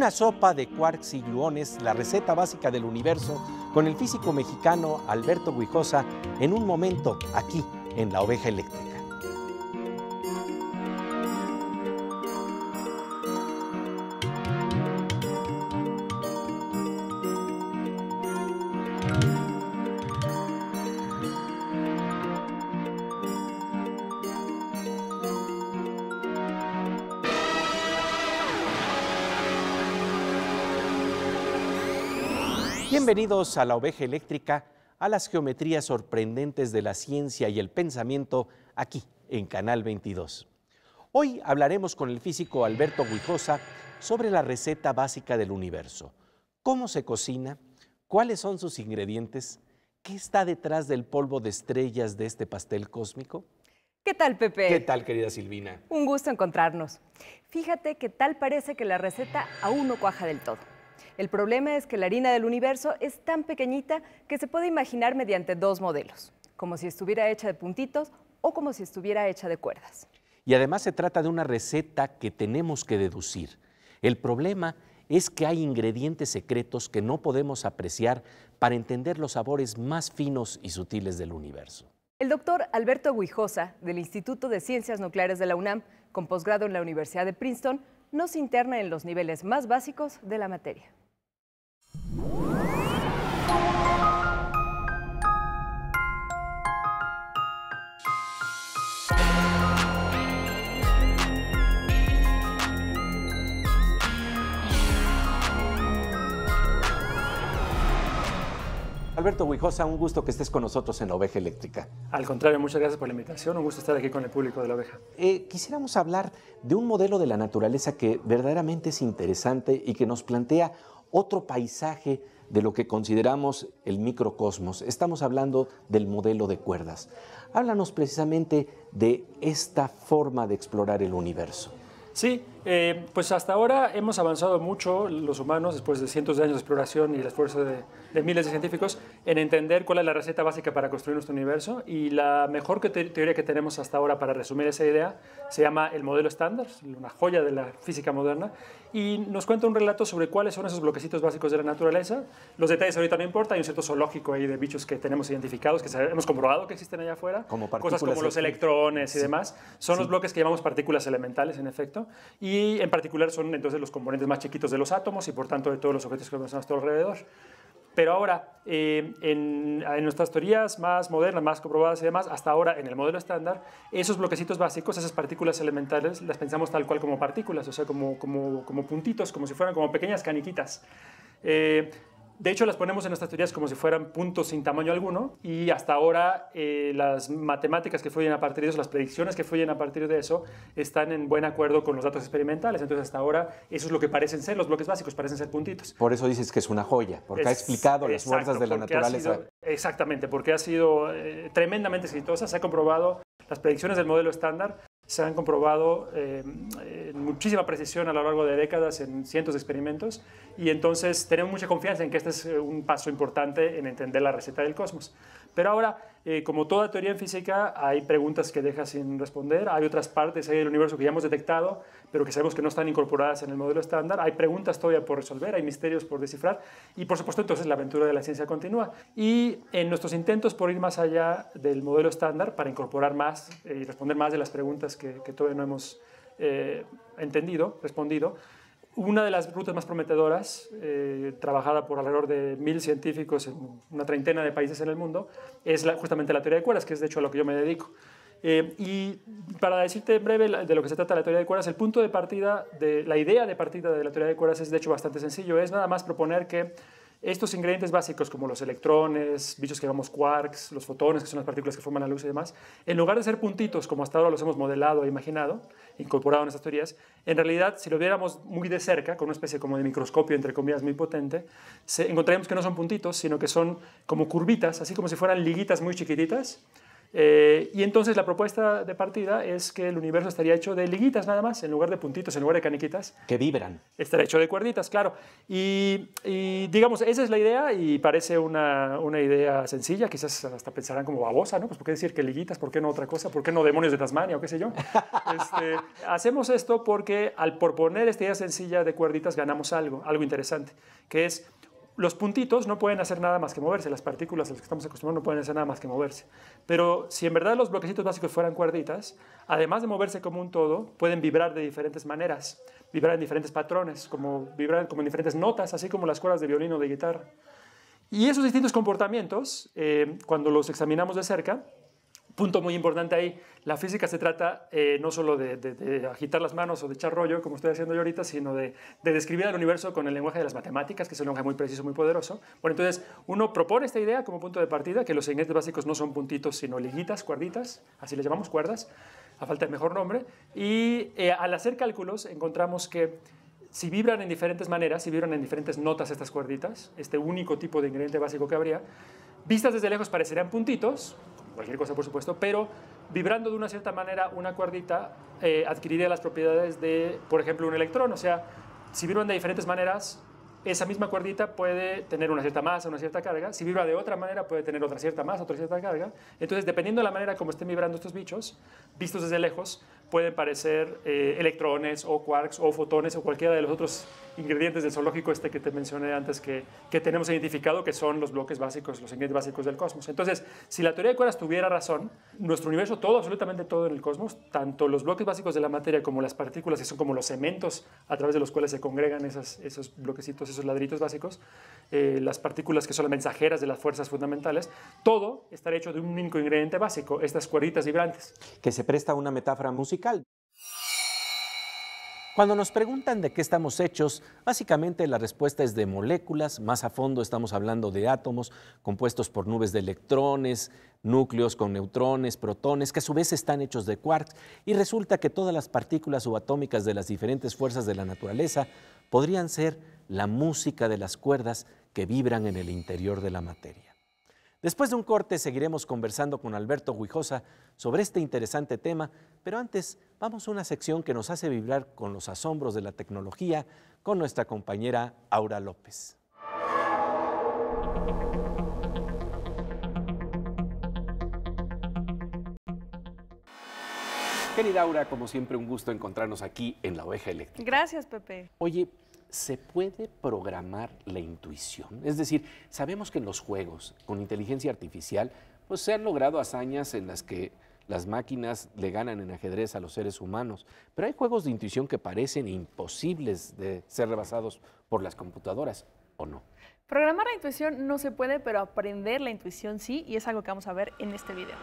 Una sopa de quarks y gluones, la receta básica del universo, con el físico mexicano Alberto Guijosa en un momento aquí en La Oveja Eléctrica. Bienvenidos a La Oveja Eléctrica, a las geometrías sorprendentes de la ciencia y el pensamiento aquí en Canal 22. Hoy hablaremos con el físico Alberto Guijosa sobre la receta básica del universo. ¿Cómo se cocina? ¿Cuáles son sus ingredientes? ¿Qué está detrás del polvo de estrellas de este pastel cósmico? ¿Qué tal, Pepe? ¿Qué tal, querida Silvina? Un gusto encontrarnos. Fíjate que tal parece que la receta aún no cuaja del todo. El problema es que la harina del universo es tan pequeñita que se puede imaginar mediante dos modelos, como si estuviera hecha de puntitos o como si estuviera hecha de cuerdas. Y además se trata de una receta que tenemos que deducir. El problema es que hay ingredientes secretos que no podemos apreciar para entender los sabores más finos y sutiles del universo. El doctor Alberto Guijosa, del Instituto de Ciencias Nucleares de la UNAM, con posgrado en la Universidad de Princeton, nos interna en los niveles más básicos de la materia. Alberto Guijosa, un gusto que estés con nosotros en La Oveja Eléctrica. Al contrario, muchas gracias por la invitación. Un gusto estar aquí con el público de La Oveja. Quisiéramos hablar de un modelo de la naturaleza que verdaderamente es interesante y que nos plantea otro paisaje de lo que consideramos el microcosmos. Estamos hablando del modelo de cuerdas. Háblanos precisamente de esta forma de explorar el universo. Sí, pues hasta ahora hemos avanzado mucho los humanos, después de cientos de años de exploración y el esfuerzo de miles de científicos, en entender cuál es la receta básica para construir nuestro universo. Y la mejor teoría que tenemos hasta ahora para resumir esa idea se llama el modelo estándar, una joya de la física moderna, y nos cuenta un relato sobre cuáles son esos bloquecitos básicos de la naturaleza. Los detalles ahorita no importan, hay un cierto zoológico ahí de bichos que tenemos identificados, que hemos comprobado que existen allá afuera, cosas como los electrones y demás. Son los bloques que llamamos partículas elementales, en efecto, y en particular son entonces los componentes más chiquitos de los átomos y por tanto de todos los objetos que vemos a nuestro alrededor. Pero ahora, en nuestras teorías más modernas, más comprobadas y demás, hasta ahora en el modelo estándar, esos bloquecitos básicos, esas partículas elementales, las pensamos tal cual como partículas, o sea, como puntitos, como si fueran como pequeñas caniquitas. De hecho, las ponemos en nuestras teorías como si fueran puntos sin tamaño alguno, y hasta ahora las matemáticas que fluyen a partir de eso, las predicciones que fluyen a partir de eso, están en buen acuerdo con los datos experimentales. Entonces, hasta ahora, eso es lo que parecen ser los bloques básicos, parecen ser puntitos. Por eso dices que es una joya, porque ha explicado las fuerzas de la naturaleza. Exactamente, porque ha sido tremendamente exitosa, se ha comprobado, las predicciones del modelo estándar se han comprobado en muchísima precisión a lo largo de décadas en cientos de experimentos, y entonces tenemos mucha confianza en que este es un paso importante en entender la receta del cosmos. Pero ahora, como toda teoría en física, hay preguntas que deja sin responder, hay otras partes ahí del universo que ya hemos detectado, pero que sabemos que no están incorporadas en el modelo estándar, hay preguntas todavía por resolver, hay misterios por descifrar, y por supuesto entonces la aventura de la ciencia continúa. Y en nuestros intentos por ir más allá del modelo estándar, para incorporar más y responder más de las preguntas que todavía no hemos respondido, una de las rutas más prometedoras, trabajada por alrededor de 1000 científicos en una treintena de países en el mundo, es justamente la teoría de cuerdas, que es de hecho a lo que yo me dedico. Y para decirte en breve de lo que se trata la teoría de cuerdas, el punto de partida, la idea de partida de la teoría de cuerdas es de hecho bastante sencillo, es nada más proponer que estos ingredientes básicos como los electrones, bichos que llamamos quarks, los fotones, que son las partículas que forman la luz y demás, en lugar de ser puntitos como hasta ahora los hemos modelado e imaginado, incorporado en estas teorías, en realidad si lo viéramos muy de cerca, con una especie como de microscopio entre comillas muy potente, encontraríamos que no son puntitos, sino que son como curvitas, así como si fueran liguitas muy chiquititas, Y entonces la propuesta de partida es que el universo estaría hecho de liguitas nada más, en lugar de puntitos, en lugar de caniquitas. Que vibran. Estaría hecho de cuerditas, claro. Y digamos, esa es la idea y parece una idea sencilla, quizás hasta pensarán como babosa, ¿no? Pues ¿por qué decir que liguitas? ¿Por qué no otra cosa? ¿Por qué no demonios de Tasmania o qué sé yo? Hacemos esto porque al proponer esta idea sencilla de cuerditas ganamos algo interesante, que es los puntitos no pueden hacer nada más que moverse, las partículas a las que estamos acostumbrados no pueden hacer nada más que moverse. Pero si en verdad los bloquecitos básicos fueran cuerditas, además de moverse como un todo, pueden vibrar de diferentes maneras, vibrar en diferentes patrones, vibrar como en diferentes notas, así como las cuerdas de violín o de guitarra. Y esos distintos comportamientos, cuando los examinamos de cerca, punto muy importante ahí, la física se trata no solo de agitar las manos o de echar rollo, como estoy haciendo yo ahorita, sino de describir el universo con el lenguaje de las matemáticas, que es un lenguaje muy preciso, muy poderoso. Bueno, entonces uno propone esta idea como punto de partida, que los ingredientes básicos no son puntitos, sino liguitas, cuerditas, así les llamamos cuerdas, a falta de mejor nombre, y al hacer cálculos encontramos que si vibran en diferentes maneras, si vibran en diferentes notas estas cuerditas, este único tipo de ingrediente básico que habría, vistas desde lejos parecerían puntitos, cualquier cosa por supuesto, pero vibrando de una cierta manera una cuerdita adquiriría las propiedades de, por ejemplo, un electrón. O sea, si vibran de diferentes maneras, esa misma cuerdita puede tener una cierta masa, una cierta carga. Si vibra de otra manera, puede tener otra cierta masa, otra cierta carga. Entonces, dependiendo de la manera como estén vibrando estos bichos, vistos desde lejos, pueden parecer electrones o quarks o fotones o cualquiera de los otros ingredientes del zoológico que te mencioné antes que tenemos identificado, que son los bloques básicos, los ingredientes básicos del cosmos. Entonces, si la teoría de cuerdas tuviera razón, nuestro universo, todo, absolutamente todo en el cosmos, tanto los bloques básicos de la materia como las partículas, que son como los cementos a través de los cuales se congregan esos bloquecitos, esos ladritos básicos, las partículas que son las mensajeras de las fuerzas fundamentales, todo está hecho de un único ingrediente básico, estas cuerditas vibrantes. Que se presta a una metáfora musical. Cuando nos preguntan de qué estamos hechos, básicamente la respuesta es de moléculas. Más a fondo estamos hablando de átomos compuestos por nubes de electrones, núcleos con neutrones, protones, que a su vez están hechos de quarks. Y resulta que todas las partículas subatómicas de las diferentes fuerzas de la naturaleza podrían ser la música de las cuerdas que vibran en el interior de la materia. Después de un corte seguiremos conversando con Alberto Guijosa sobre este interesante tema, pero antes vamos a una sección que nos hace vibrar con los asombros de la tecnología con nuestra compañera Aura López. Querida Aura, como siempre un gusto encontrarnos aquí en La Oveja Eléctrica. Gracias, Pepe. Oye, ¿se puede programar la intuición? Es decir, sabemos que en los juegos con inteligencia artificial pues se han logrado hazañas en las que las máquinas le ganan en ajedrez a los seres humanos, pero hay juegos de intuición que parecen imposibles de ser rebasados por las computadoras, ¿o no? Programar la intuición no se puede, pero aprender la intuición sí, y es algo que vamos a ver en este video.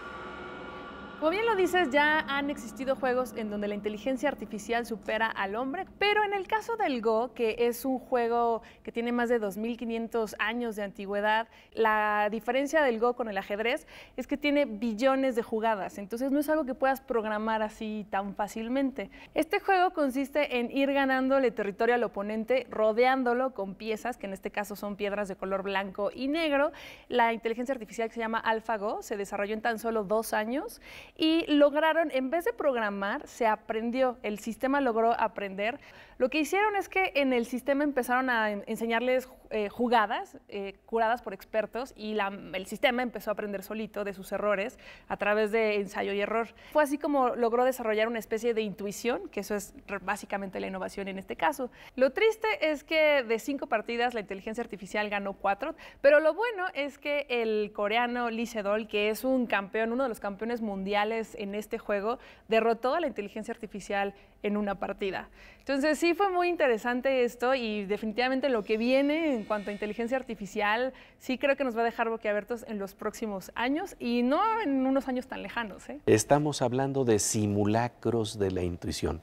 Como bien lo dices, ya han existido juegos en donde la inteligencia artificial supera al hombre, pero en el caso del Go, que es un juego que tiene más de 2.500 años de antigüedad, la diferencia del Go con el ajedrez es que tiene billones de jugadas, entonces no es algo que puedas programar así tan fácilmente. Este juego consiste en ir ganándole territorio al oponente, rodeándolo con piezas, que en este caso son piedras de color blanco y negro. La inteligencia artificial que se llama AlphaGo se desarrolló en tan solo 2 años, y lograron, en vez de programar, se aprendió, el sistema logró aprender. Lo que hicieron es que en el sistema empezaron a enseñarles jugadas curadas por expertos, y el sistema empezó a aprender solito de sus errores a través de ensayo y error. Fue así como logró desarrollar una especie de intuición, que eso es básicamente la innovación en este caso. Lo triste es que de 5 partidas la inteligencia artificial ganó 4, pero lo bueno es que el coreano Lee Sedol, que es un campeón, uno de los campeones mundiales en este juego, derrotó a la inteligencia artificial en una partida. Entonces sí fue muy interesante esto, y definitivamente lo que viene en cuanto a inteligencia artificial sí creo que nos va a dejar boquiabiertos en los próximos años, y no en unos años tan lejanos, ¿eh? Estamos hablando de simulacros de la intuición.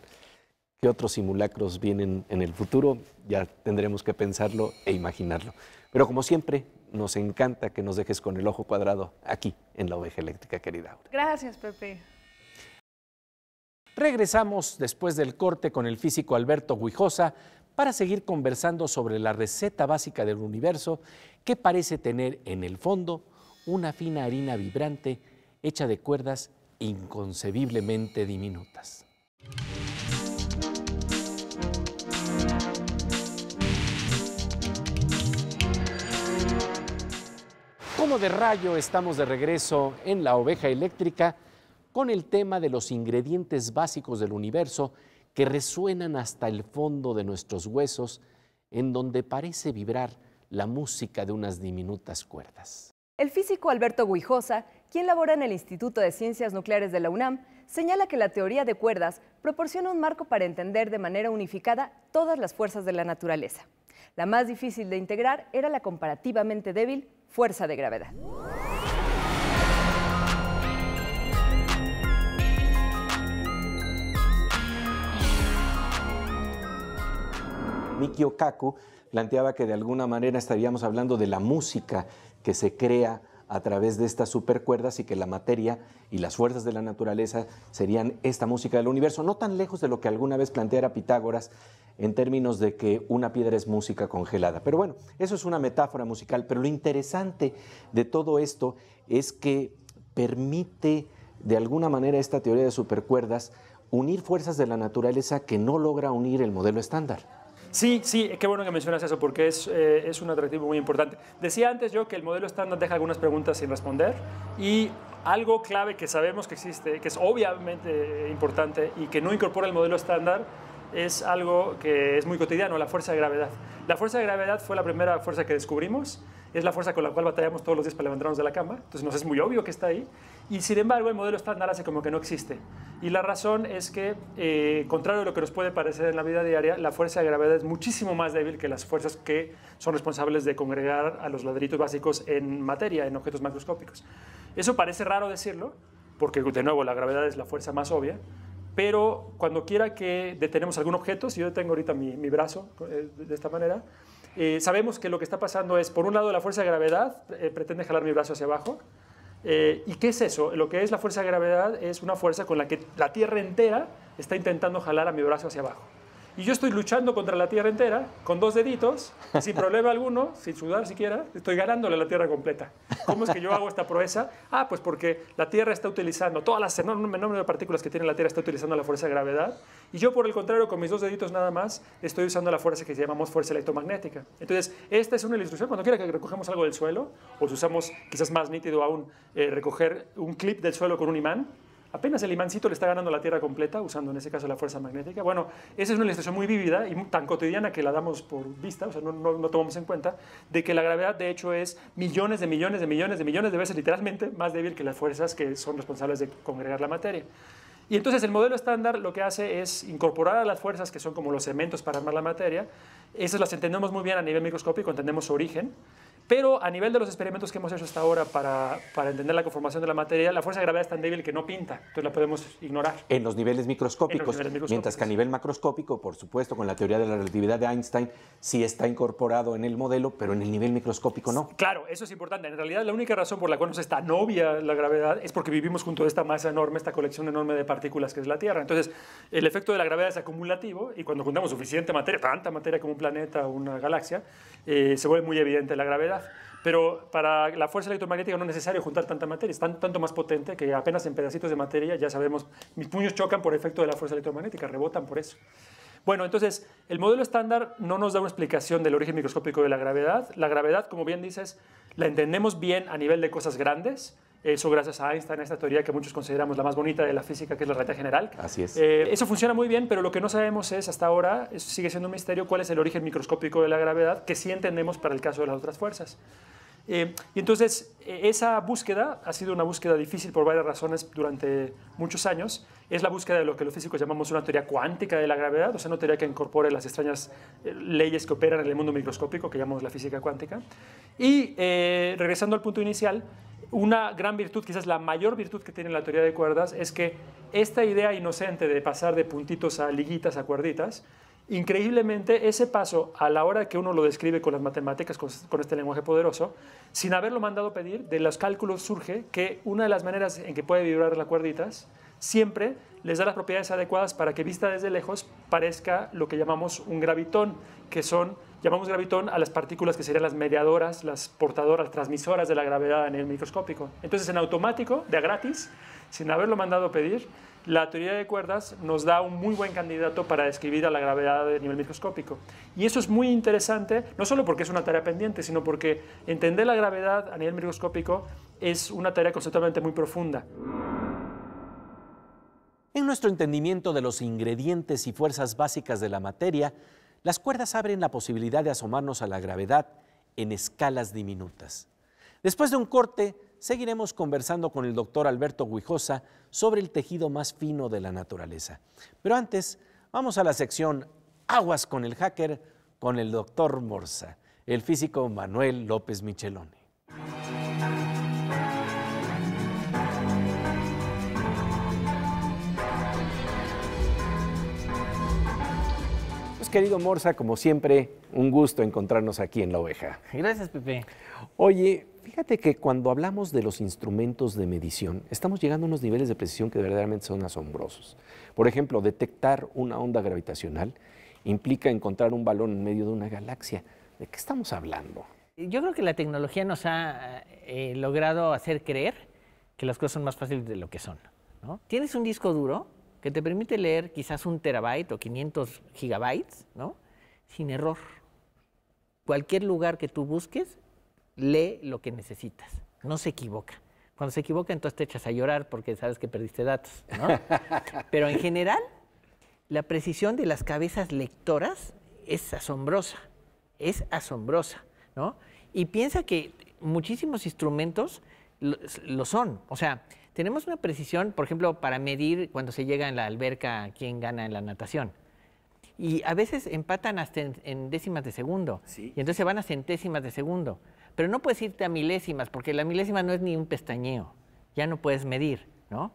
¿Qué otros simulacros vienen en el futuro? Ya tendremos que pensarlo e imaginarlo. Pero como siempre, nos encanta que nos dejes con el ojo cuadrado aquí en La Oveja Eléctrica, querida Aura. Gracias, Pepe. Regresamos después del corte con el físico Alberto Guijosa para seguir conversando sobre la receta básica del universo, que parece tener en el fondo una fina harina vibrante hecha de cuerdas inconcebiblemente diminutas. Como de rayo, estamos de regreso en La Oveja Eléctrica con el tema de los ingredientes básicos del universo que resuenan hasta el fondo de nuestros huesos, en donde parece vibrar la música de unas diminutas cuerdas. El físico Alberto Guijosa, quien labora en el Instituto de Ciencias Nucleares de la UNAM, señala que la teoría de cuerdas proporciona un marco para entender de manera unificada todas las fuerzas de la naturaleza. La más difícil de integrar era la comparativamente débil fuerza de gravedad. Mikio Kaku planteaba que de alguna manera estaríamos hablando de la música que se crea a través de estas supercuerdas y que la materia y las fuerzas de la naturaleza serían esta música del universo, no tan lejos de lo que alguna vez planteara Pitágoras en términos de que una piedra es música congelada. Pero bueno, eso es una metáfora musical, pero lo interesante de todo esto es que permite de alguna manera esta teoría de supercuerdas unir fuerzas de la naturaleza que no logra unir el modelo estándar. Sí, qué bueno que mencionas eso porque es un atractivo muy importante. Decía antes yo que el modelo estándar deja algunas preguntas sin responder y algo clave que sabemos que existe, que es obviamente importante y que no incorpora el modelo estándar, es algo que es muy cotidiano, la fuerza de gravedad. La fuerza de gravedad fue la primera fuerza que descubrimos, es la fuerza con la cual batallamos todos los días para levantarnos de la cama, entonces nos es muy obvio que está ahí, y sin embargo el modelo estándar hace como que no existe. Y la razón es que, contrario a lo que nos puede parecer en la vida diaria, la fuerza de gravedad es muchísimo más débil que las fuerzas que son responsables de congregar a los ladrillitos básicos en materia, en objetos macroscópicos. Eso parece raro decirlo, porque de nuevo la gravedad es la fuerza más obvia, pero cuando quiera que detenemos algún objeto, si yo detengo ahorita mi brazo de esta manera, sabemos que lo que está pasando es, por un lado, la fuerza de gravedad pretende jalar mi brazo hacia abajo. ¿Y qué es eso? Lo que es la fuerza de gravedad es una fuerza con la que la Tierra entera está intentando jalar a mi brazo hacia abajo. Y yo estoy luchando contra la Tierra entera con dos deditos, sin problema alguno, sin sudar siquiera, estoy ganándole a la Tierra completa. ¿Cómo es que yo hago esta proeza? Pues porque la Tierra está utilizando, todas las enormes número de partículas que tiene la Tierra está utilizando la fuerza de gravedad, y yo por el contrario, con mis dos deditos nada más, estoy usando la fuerza que llamamos fuerza electromagnética. Entonces, esta es una ilustración, cuando quiera que recogemos algo del suelo, o si usamos, quizás más nítido aún, recoger un clip del suelo con un imán, apenas el imancito le está ganando la Tierra completa, usando en ese caso la fuerza magnética. Bueno, esa es una ilustración muy vívida y tan cotidiana que la damos por vista, o sea, no tomamos en cuenta, de que la gravedad de hecho es millones de veces literalmente más débil que las fuerzas que son responsables de congregar la materia. Y entonces el modelo estándar lo que hace es incorporar a las fuerzas que son como los elementos para armar la materia. Esas las entendemos muy bien a nivel microscópico, entendemos su origen. Pero a nivel de los experimentos que hemos hecho hasta ahora para entender la conformación de la materia, la fuerza de gravedad es tan débil que no pinta, entonces la podemos ignorar. En los niveles microscópicos, mientras que a nivel macroscópico, por supuesto, con la teoría de la relatividad de Einstein, sí está incorporado en el modelo, pero en el nivel microscópico no. Claro, eso es importante. En realidad, la única razón por la cual nos es tan obvia la gravedad es porque vivimos junto a esta masa enorme, esta colección enorme de partículas que es la Tierra. Entonces, el efecto de la gravedad es acumulativo y cuando juntamos suficiente materia, tanta materia como un planeta o una galaxia, se vuelve muy evidente la gravedad. Pero para la fuerza electromagnética no es necesario juntar tanta materia, es tanto más potente que apenas en pedacitos de materia ya sabemos, mis puños chocan por efecto de la fuerza electromagnética, rebotan por eso. Bueno, entonces, el modelo estándar no nos da una explicación del origen microscópico de la gravedad. La gravedad, como bien dices, la entendemos bien a nivel de cosas grandes. Eso gracias a Einstein, a esta teoría que muchos consideramos la más bonita de la física, que es la relatividad general. Así es. Eso funciona muy bien, pero lo que no sabemos es, hasta ahora, sigue siendo un misterio, cuál es el origen microscópico de la gravedad, que sí entendemos para el caso de las otras fuerzas. Y entonces, esa búsqueda ha sido una búsqueda difícil por varias razones durante muchos años. Es la búsqueda de lo que los físicos llamamos una teoría cuántica de la gravedad, o sea, una teoría que incorpore las extrañas leyes que operan en el mundo microscópico, que llamamos la física cuántica. Y regresando al punto inicial, una gran virtud, quizás la mayor virtud que tiene la teoría de cuerdas, es que esta idea inocente de pasar de puntitos a liguitas, a cuerditas, increíblemente, ese paso, a la hora que uno lo describe con las matemáticas, con este lenguaje poderoso, sin haberlo mandado pedir, de los cálculos surge que una de las maneras en que puede vibrar las cuerditas siempre les da las propiedades adecuadas para que vista desde lejos parezca lo que llamamos un gravitón, que son llamamos gravitón a las partículas que serían las mediadoras, las portadoras, las transmisoras de la gravedad a nivel microscópico. Entonces, en automático, de a gratis, sin haberlo mandado a pedir, la teoría de cuerdas nos da un muy buen candidato para describir a la gravedad a nivel microscópico. Y eso es muy interesante, no solo porque es una tarea pendiente, sino porque entender la gravedad a nivel microscópico es una tarea conceptualmente muy profunda. En nuestro entendimiento de los ingredientes y fuerzas básicas de la materia, las cuerdas abren la posibilidad de asomarnos a la gravedad en escalas diminutas. Después de un corte, seguiremos conversando con el doctor Alberto Guijosa sobre el tejido más fino de la naturaleza. Pero antes, vamos a la sección Aguas con el hacker con el doctor Morsa, el físico Manuel López Michelone. Querido Morsa, como siempre, un gusto encontrarnos aquí en La Oveja. Gracias, Pepe. Oye, fíjate que cuando hablamos de los instrumentos de medición, estamos llegando a unos niveles de precisión que verdaderamente son asombrosos. Por ejemplo, detectar una onda gravitacional implica encontrar un balón en medio de una galaxia. ¿De qué estamos hablando? Yo creo que la tecnología nos ha logrado hacer creer que las cosas son más fáciles de lo que son, ¿no? Tienes un disco duro que te permite leer quizás 1 terabyte o 500 gigabytes, ¿no? Sin error. Cualquier lugar que tú busques, lee lo que necesitas. No se equivoca. Cuando se equivoca, entonces te echas a llorar porque sabes que perdiste datos, ¿no? Pero en general, la precisión de las cabezas lectoras es asombrosa, ¿no? Y piensa que muchísimos instrumentos lo son. O sea, tenemos una precisión, por ejemplo, para medir cuando se llega en la alberca quién gana en la natación. Y a veces empatan hasta en décimas de segundo. Sí. Y entonces se van a centésimas de segundo. Pero no puedes irte a milésimas, porque la milésima no es ni un pestañeo. Ya no puedes medir, ¿no?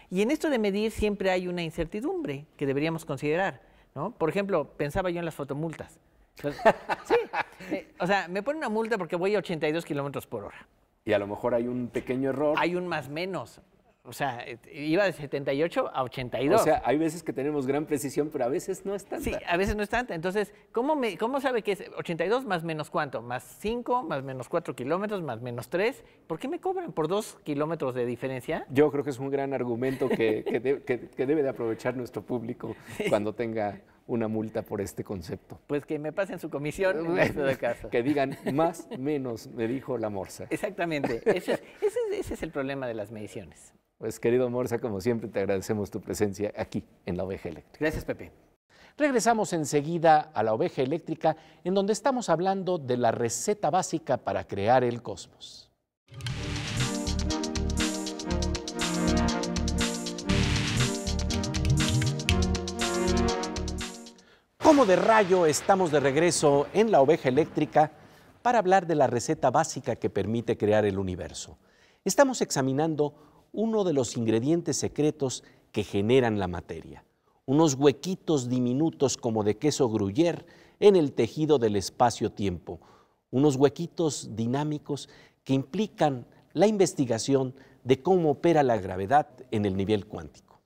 Y en esto de medir siempre hay una incertidumbre que deberíamos considerar, ¿no? Por ejemplo, pensaba yo en las fotomultas. Entonces, sí, o sea, me ponen una multa porque voy a 82 kilómetros por hora. Y a lo mejor hay un pequeño error. Hay un más menos. O sea, iba de 78 a 82. O sea, hay veces que tenemos gran precisión, pero a veces no es tanta. Sí, a veces no es tanta. Entonces, ¿cómo sabe que es 82 más menos cuánto? Más 5, más menos 4 kilómetros, más menos 3. ¿Por qué me cobran por 2 kilómetros de diferencia? Yo creo que es un gran argumento que debe de aprovechar nuestro público cuando tenga una multa por este concepto. Pues que me pasen su comisión en este caso. Que digan más, menos, me dijo la Morsa. Exactamente. Ese es el problema de las mediciones. Pues querido Morsa, como siempre te agradecemos tu presencia aquí en La Oveja Eléctrica. Gracias, Pepe. Regresamos enseguida a La Oveja Eléctrica, en donde estamos hablando de la receta básica para crear el cosmos. Como de rayo, estamos de regreso en La Oveja Eléctrica para hablar de la receta básica que permite crear el universo. Estamos examinando uno de los ingredientes secretos que generan la materia, unos huequitos diminutos como de queso gruyère en el tejido del espacio-tiempo, unos huequitos dinámicos que implican la investigación de cómo opera la gravedad en el nivel cuántico.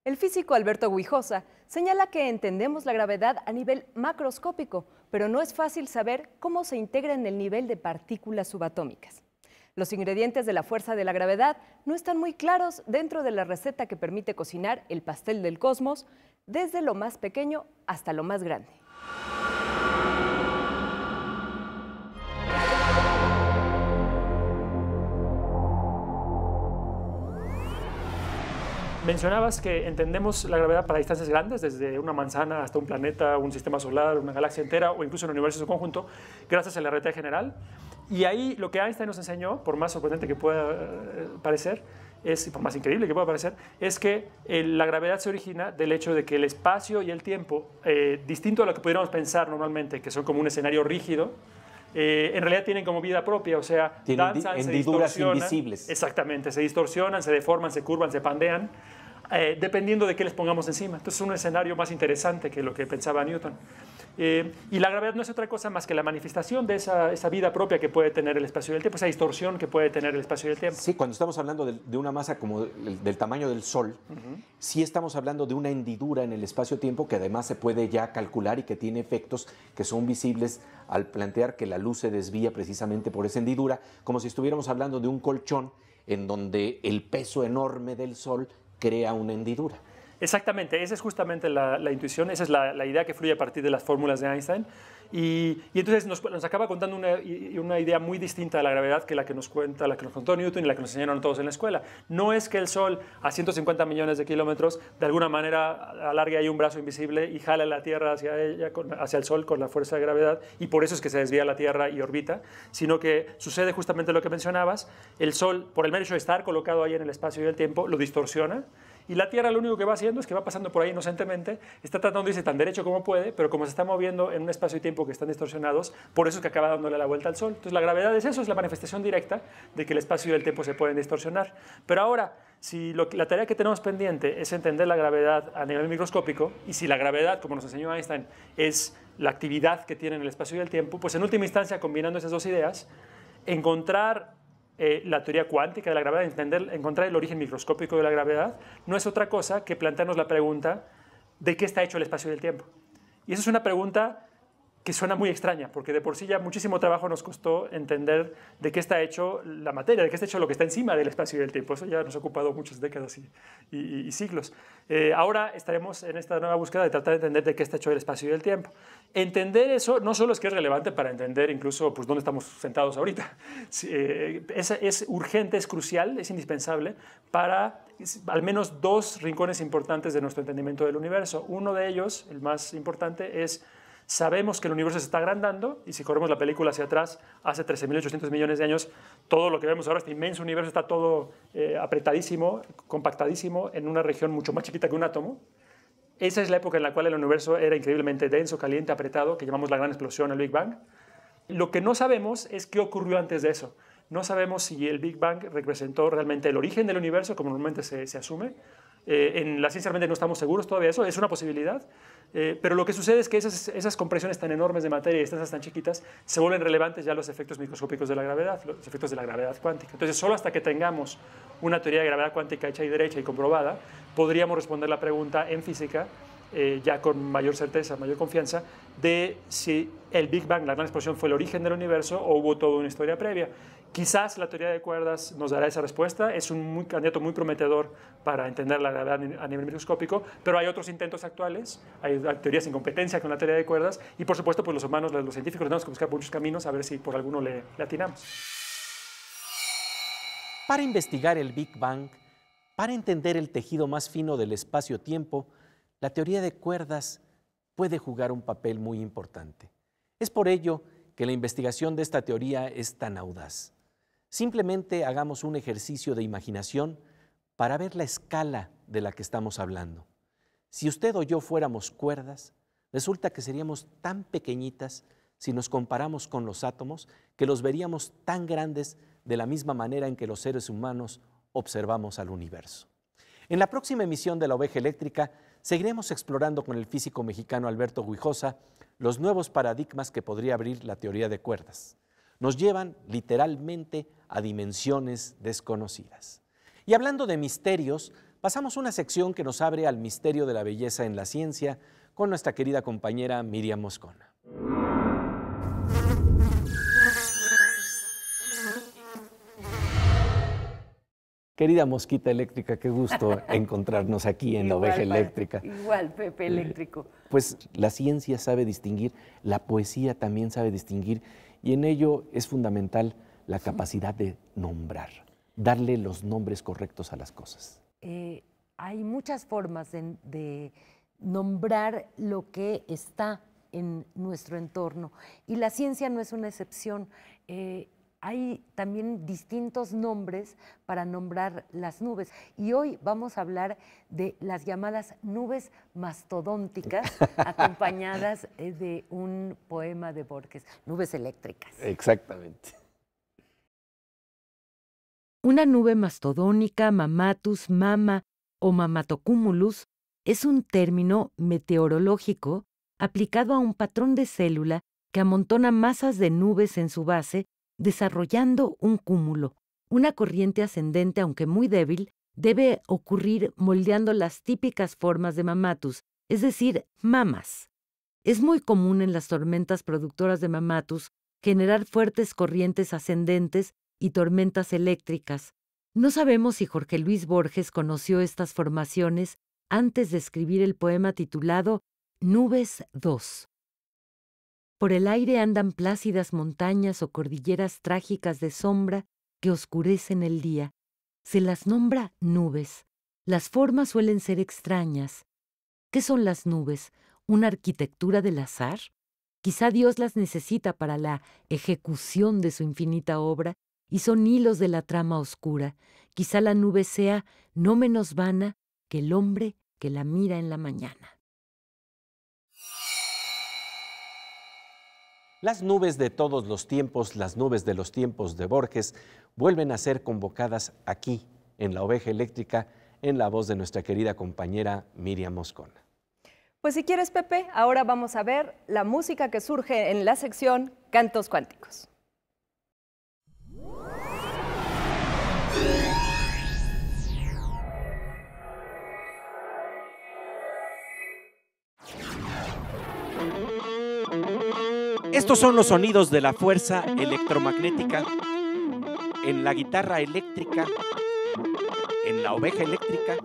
El físico Alberto Guijosa señala que entendemos la gravedad a nivel macroscópico, pero no es fácil saber cómo se integra en el nivel de partículas subatómicas. Los ingredientes de la fuerza de la gravedad no están muy claros dentro de la receta que permite cocinar el pastel del cosmos, desde lo más pequeño hasta lo más grande. Mencionabas que entendemos la gravedad para distancias grandes, desde una manzana hasta un planeta, un sistema solar, una galaxia entera o incluso el universo en su conjunto, gracias a la relatividad general. Y ahí lo que Einstein nos enseñó, por más sorprendente que pueda parecer, y por más increíble que pueda parecer, es que la gravedad se origina del hecho de que el espacio y el tiempo, distinto a lo que pudiéramos pensar normalmente, que son como un escenario rígido, en realidad tienen como vida propia, o sea, danzan, se distorsionan. Invisibles. Exactamente, se distorsionan, se deforman, se curvan, se pandean, dependiendo de qué les pongamos encima. Entonces es un escenario más interesante que lo que pensaba Newton. Y la gravedad no es otra cosa más que la manifestación de esa vida propia que puede tener el espacio y el tiempo, esa distorsión que puede tener el espacio y el tiempo. Sí, cuando estamos hablando de una masa como del tamaño del Sol, sí estamos hablando de una hendidura en el espacio-tiempo que además se puede ya calcular y que tiene efectos que son visibles al plantear que la luz se desvía precisamente por esa hendidura, como si estuviéramos hablando de un colchón en donde el peso enorme del Sol crea una hendidura. Exactamente, esa es justamente la intuición, esa es la idea que fluye a partir de las fórmulas de Einstein. Y entonces nos acaba contando una idea muy distinta de la gravedad que la que nos contó Newton y la que nos enseñaron todos en la escuela. No es que el Sol a 150 millones de kilómetros de alguna manera alargue ahí un brazo invisible y jale la Tierra hacia el Sol con la fuerza de gravedad y por eso es que se desvía la Tierra y orbita, sino que sucede justamente lo que mencionabas, el Sol, por el mero hecho de estar colocado ahí en el espacio y el tiempo, lo distorsiona. Y la Tierra lo único que va haciendo es que va pasando por ahí inocentemente, está tratando de irse tan derecho como puede, pero como se está moviendo en un espacio y tiempo que están distorsionados, por eso es que acaba dándole la vuelta al Sol. Entonces la gravedad es eso, es la manifestación directa de que el espacio y el tiempo se pueden distorsionar. Pero ahora, si la tarea que tenemos pendiente es entender la gravedad a nivel microscópico, y si la gravedad, como nos enseñó Einstein, es la actividad que tienen el espacio y el tiempo, pues en última instancia, combinando esas dos ideas, encontrar la teoría cuántica de la gravedad, encontrar el origen microscópico de la gravedad, no es otra cosa que plantearnos la pregunta de qué está hecho el espacio y el tiempo. Y esa es una pregunta que suena muy extraña, porque de por sí ya muchísimo trabajo nos costó entender de qué está hecho la materia, de qué está hecho lo que está encima del espacio y del tiempo. Eso ya nos ha ocupado muchas décadas y siglos. Ahora estaremos en esta nueva búsqueda de tratar de entender de qué está hecho el espacio y el tiempo. Entender eso no solo es que es relevante para entender incluso pues, dónde estamos sentados ahorita. Es urgente, es crucial, es indispensable para al menos dos rincones importantes de nuestro entendimiento del universo. Uno de ellos, el más importante, es sabemos que el universo se está agrandando y si corremos la película hacia atrás, hace 13.800 millones de años, todo lo que vemos ahora, este inmenso universo, está todo apretadísimo, compactadísimo en una región mucho más chiquita que un átomo. Esa es la época en la cual el universo era increíblemente denso, caliente, apretado, que llamamos la gran explosión, el Big Bang. Lo que no sabemos es qué ocurrió antes de eso. No sabemos si el Big Bang representó realmente el origen del universo, como normalmente se asume. En la ciencia realmente no estamos seguros todavía de eso, es una posibilidad. Pero lo que sucede es que esas compresiones tan enormes de materia y estas tan chiquitas se vuelven relevantes ya los efectos microscópicos de la gravedad, los efectos de la gravedad cuántica. Entonces, solo hasta que tengamos una teoría de gravedad cuántica hecha y derecha y comprobada, podríamos responder la pregunta en física ya con mayor certeza, mayor confianza, de si el Big Bang, la gran explosión, fue el origen del universo o hubo toda una historia previa. Quizás la teoría de cuerdas nos dará esa respuesta, es un candidato muy prometedor para entender la gravedad a nivel microscópico, pero hay otros intentos actuales, hay teorías en competencia con la teoría de cuerdas y por supuesto pues los humanos, los científicos tenemos que buscar muchos caminos a ver si por alguno le atinamos. Para investigar el Big Bang, para entender el tejido más fino del espacio-tiempo, la teoría de cuerdas puede jugar un papel muy importante. Es por ello que la investigación de esta teoría es tan audaz. Simplemente hagamos un ejercicio de imaginación para ver la escala de la que estamos hablando. Si usted o yo fuéramos cuerdas, resulta que seríamos tan pequeñitas si nos comparamos con los átomos que los veríamos tan grandes de la misma manera en que los seres humanos observamos al universo. En la próxima emisión de La Oveja Eléctrica seguiremos explorando con el físico mexicano Alberto Guijosa los nuevos paradigmas que podría abrir la teoría de cuerdas. Nos llevan literalmente a dimensiones desconocidas. Y hablando de misterios, pasamos una sección que nos abre al misterio de la belleza en la ciencia con nuestra querida compañera Miriam Moscona. Querida mosquita eléctrica, qué gusto encontrarnos aquí en La Oveja Eléctrica. Igual, Pepe Eléctrico. Pues la ciencia sabe distinguir, la poesía también sabe distinguir, y en ello es fundamental la capacidad de nombrar, darle los nombres correctos a las cosas. Hay muchas formas de nombrar lo que está en nuestro entorno, y la ciencia no es una excepción. Hay también distintos nombres para nombrar las nubes. Y hoy vamos a hablar de las llamadas nubes mastodónticas, acompañadas de un poema de Borges, Nubes eléctricas. Exactamente. Una nube mastodónica, mamatus, mama o mamatocumulus, es un término meteorológico aplicado a un patrón de célula que amontona masas de nubes en su base, desarrollando un cúmulo. Una corriente ascendente, aunque muy débil, debe ocurrir moldeando las típicas formas de mammatus, es decir, mamas. Es muy común en las tormentas productoras de mammatus generar fuertes corrientes ascendentes y tormentas eléctricas. No sabemos si Jorge Luis Borges conoció estas formaciones antes de escribir el poema titulado Nubes II. Por el aire andan plácidas montañas o cordilleras trágicas de sombra que oscurecen el día. Se las nombra nubes. Las formas suelen ser extrañas. ¿Qué son las nubes? ¿Una arquitectura del azar? Quizá Dios las necesita para la ejecución de su infinita obra y son hilos de la trama oscura. Quizá la nube sea no menos vana que el hombre que la mira en la mañana. Las nubes de todos los tiempos, las nubes de los tiempos de Borges, vuelven a ser convocadas aquí, en La Oveja Eléctrica, en la voz de nuestra querida compañera Miriam Moscona. Pues si quieres, Pepe, ahora vamos a ver la música que surge en la sección Cantos Cuánticos. Estos son los sonidos de la fuerza electromagnética en la guitarra eléctrica, en La Oveja Eléctrica,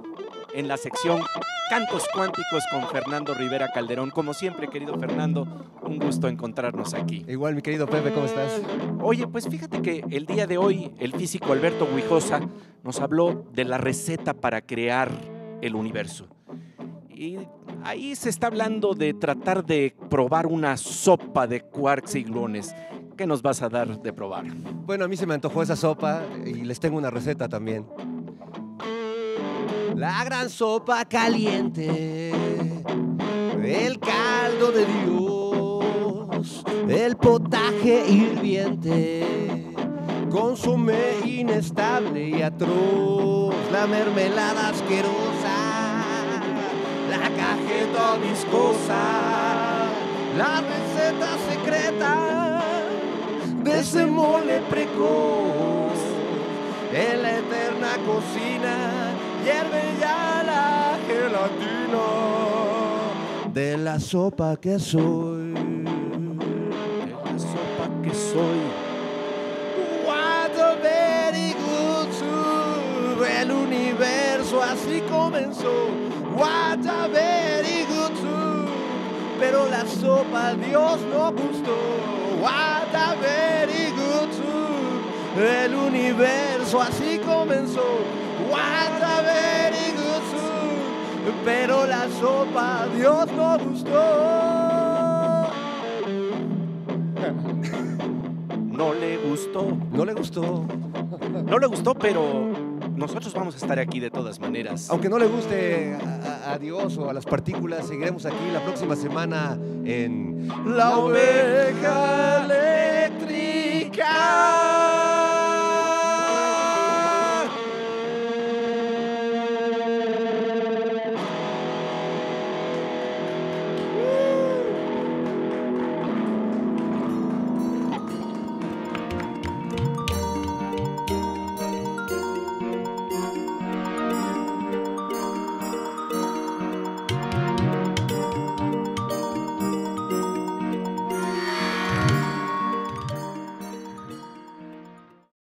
en la sección Cantos Cuánticos con Fernando Rivera Calderón. Como siempre, querido Fernando, un gusto encontrarnos aquí. Igual, mi querido Pepe, ¿cómo estás? Oye, pues fíjate que el día de hoy el físico Alberto Guijosa nos habló de la receta para crear el universo. Y ahí se está hablando de tratar de probar una sopa de quarks y gluones. ¿Qué nos vas a dar de probar? Bueno, a mí se me antojó esa sopa y les tengo una receta también. La gran sopa caliente, el caldo de Dios, el potaje hirviente, consomé inestable y atroz, la mermelada asquerosa, la cajeta viscosa, la receta secreta de ese mole precoz, en la eterna cocina hierve ya la gelatina de la sopa que soy. De la sopa que soy. What a very good soup. El universo así comenzó. What a very good soup. Pero la sopa a Dios no gustó. What a very good soup. El universo así comenzó. What a very good soup. Pero la sopa a Dios no gustó. No le gustó. No le gustó. No le gustó, pero nosotros vamos a estar aquí de todas maneras. Aunque no le guste a Dios o a las partículas, seguiremos aquí la próxima semana en La Oveja Eléctrica.